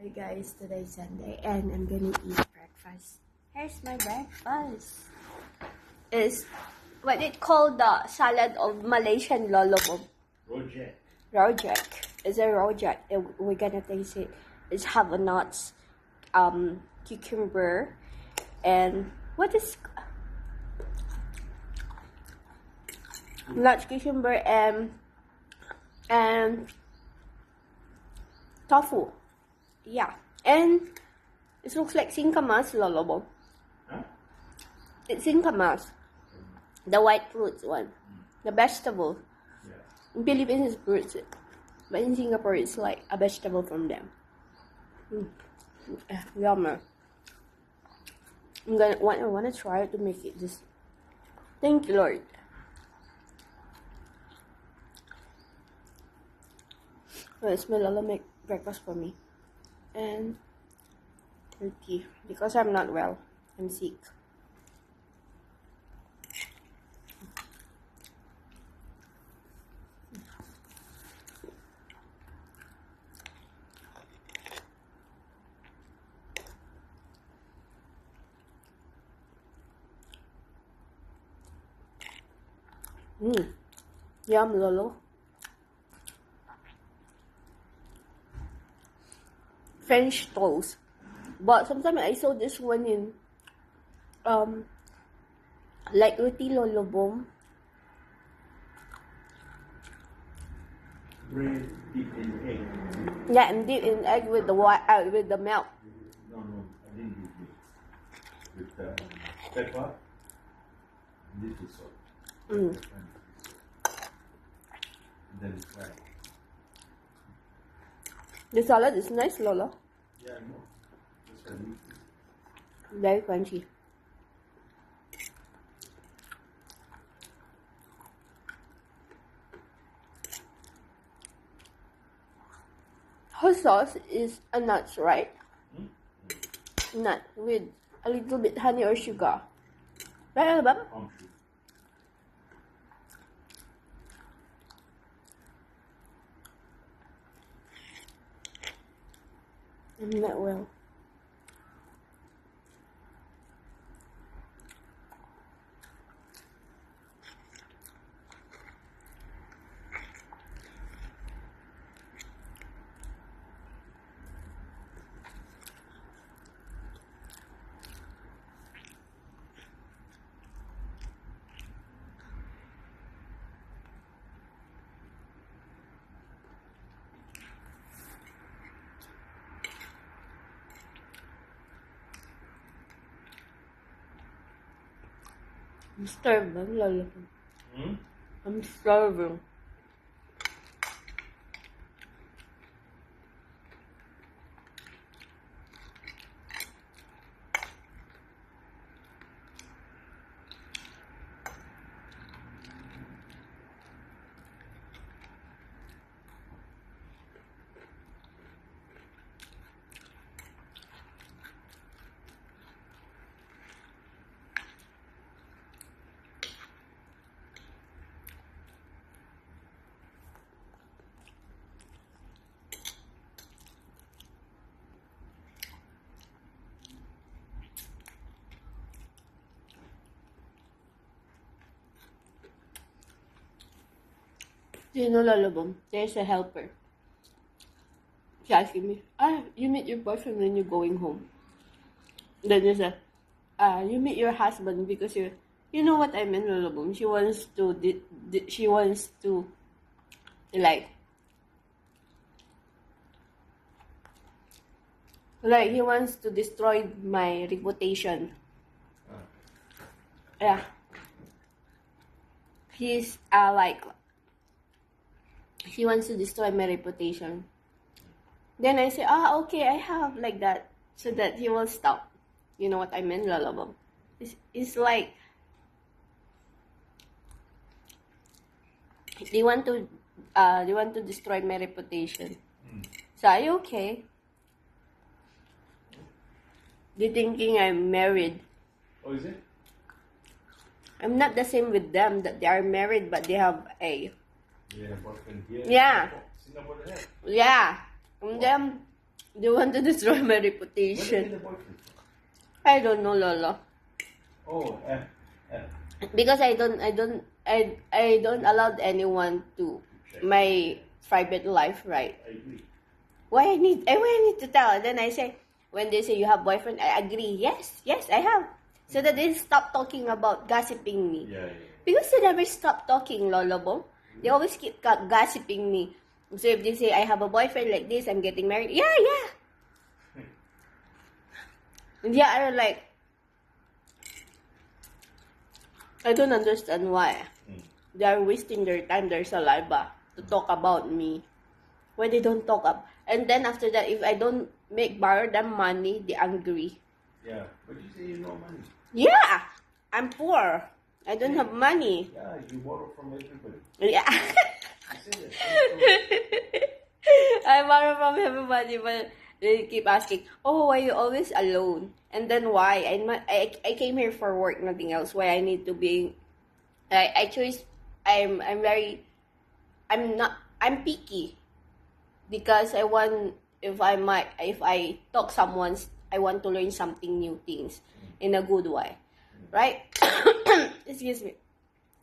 Hey guys, today's Sunday and I'm gonna eat breakfast. Here's my breakfast. It's what it called the salad of Malaysian lolobom. Rojak. Rojak. It's a rojak. We're gonna taste it. It's have a nuts, cucumber, and what is nuts, cucumber, and tofu. Yeah, and it looks like singkamas lolobom. Huh? It's singkamas, the white fruits one, the vegetable. Yeah. In Philippines it's fruits, but in Singapore it's like a vegetable from them. Yummer. I wanna try to make it just. Thank you, Lord. Well, it's my Lola make breakfast for me. And turkey because I'm not well. I'm sick. Yum, Lolo. French toast. But sometimes I saw this one in like roti lolobom. Bread dipped in egg. Yeah, and dip in egg with the with the milk. No, I didn't do this. With pepper. And this is salt. And then fry. The salad is nice, Lola. Yeah, I know. That's what I need. Very crunchy. Her sauce is a nuts, right? Nut with a little bit honey or sugar. Right, Alabama? Palm sugar. I'm not well. I'm starving, Lola. I'm starving. You know, Lolobom, there's a helper. She asking me, you meet your boyfriend when you're going home. Then they said, you meet your husband because you know what I mean, Lolobom. She wants to, like he wants to destroy my reputation. Yeah. He's, he wants to destroy my reputation. Then I say, okay, I have like that, so that he will stop. You know what I mean, Lolobom? It's like they want to destroy my reputation. So are you okay? They thinking I'm married. Oh, is it? I'm not the same with them that they are married, but they have a. Yeah, boyfriend here. Yeah. Singapore, they have. Yeah. And then They want to destroy my Where did you reputation. get the boyfriend from? I don't know, Lolo. Oh, Because I don't allow anyone to check. my private life, right? I agree. Why I need to tell? Then I say, when they say you have boyfriend, I agree. Yes, I have. So that they stop talking about gossiping me. Yeah. Because they never stop talking, Lolo Bo. They always keep gossiping me. So if they say I have a boyfriend like this, I'm getting married. Yeah. Yeah, I'm like, I don't understand why. They are wasting their time, their saliva, to talk about me. Why they don't talk up? And then after that, if I don't borrow them money, they angry. Yeah. But you say you know money. Yeah, I'm poor. I don't have money. Yeah, you borrow from everybody. Yeah. You say that. I borrow from everybody, but they keep asking, "Oh, why you always alone?" And then why? I came here for work, nothing else. Why I need to be? I choose. I'm picky because I want if I talk someone's I want to learn something new things in a good way, right? Excuse me.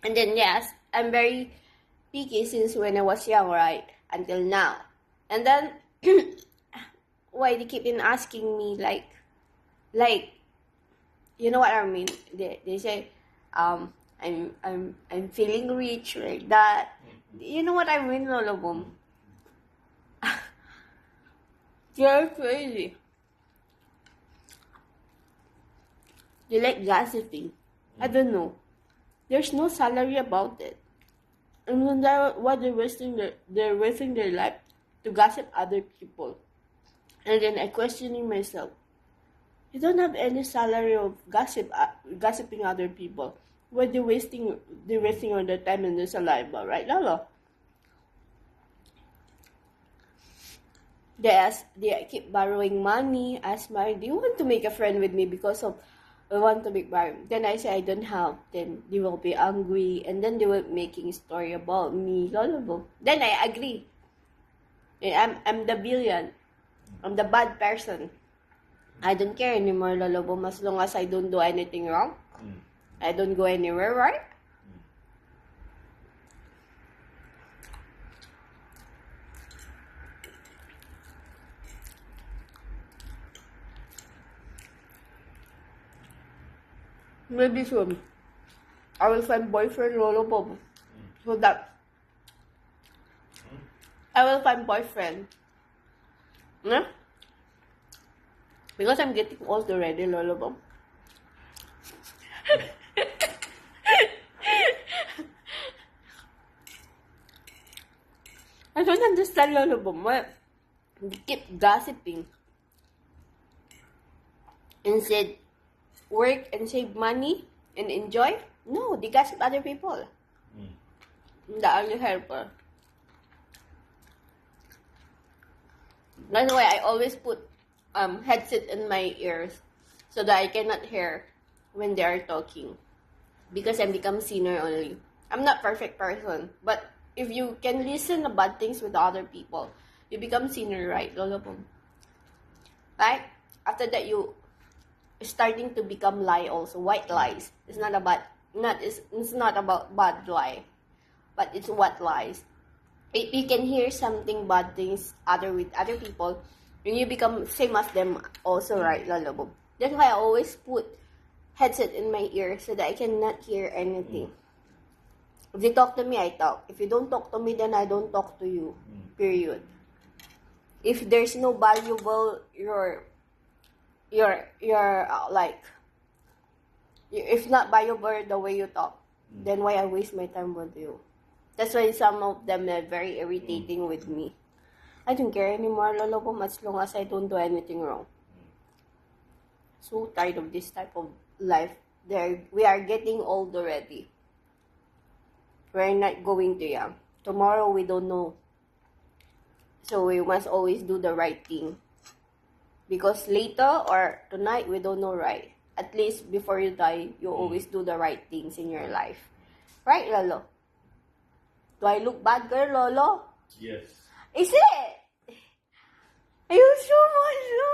And then yes, I'm very picky since when I was young, right? Until now. And then why they keep in asking me like you know what I mean? They say I'm feeling rich like that. You know what I mean, all of them. You're crazy. They like gossiping. I don't know. There's no salary about it. And when why they're wasting their life to gossip other people. And then I questioning myself. You don't have any salary of gossiping other people. Why they're wasting all their time and their saliva, right, Lolo? They keep borrowing money, ask Mary, do you want to make a friend with me because of I want to make borrowing? Then I say I don't have. Then they will be angry, and then they will making a story about me, Lolo. Then I agree. I'm the villain. I'm the bad person. I don't care anymore, Lolo. As long as I don't do anything wrong, I don't go anywhere, right? Maybe soon. I will find boyfriend, Lolo Bob. So that I will find boyfriend. Yeah? Because I'm getting old already, Lolo Bob. I don't understand, Lolo Bob. Why they keep gossiping. Instead, work and save money and enjoy? No, they gossip other people. The only helper. That's why I always put headset in my ears so that I cannot hear when they are talking. Because I become sinner only. I'm not perfect person, but if you can listen to bad things with other people, you become sinner, right, Lolo Pong? Right? After that, you starting to become lie also, white lies. It's not about bad lie, but it's what lies. If you can hear something bad things with other people, and you become same as them also, right, Lolo? That's why I always put headset in my ear so that I cannot hear anything. If they talk to me, I talk. If you don't talk to me, then I don't talk to you. Period. If there's no valuable if not valuable the way you talk, then why I waste my time with you? That's why some of them are very irritating with me. I don't care anymore, Lolo Bom, as long as I don't do anything wrong. So tired of this type of life. We are getting old already. We're not going to young. Tomorrow we don't know. So we must always do the right thing. Because later or tonight we don't know, right? At least before you die, you always do the right things in your life. Right, Lolo? Do I look bad, girl, Lolo? Yes. Is it? It was so much fun.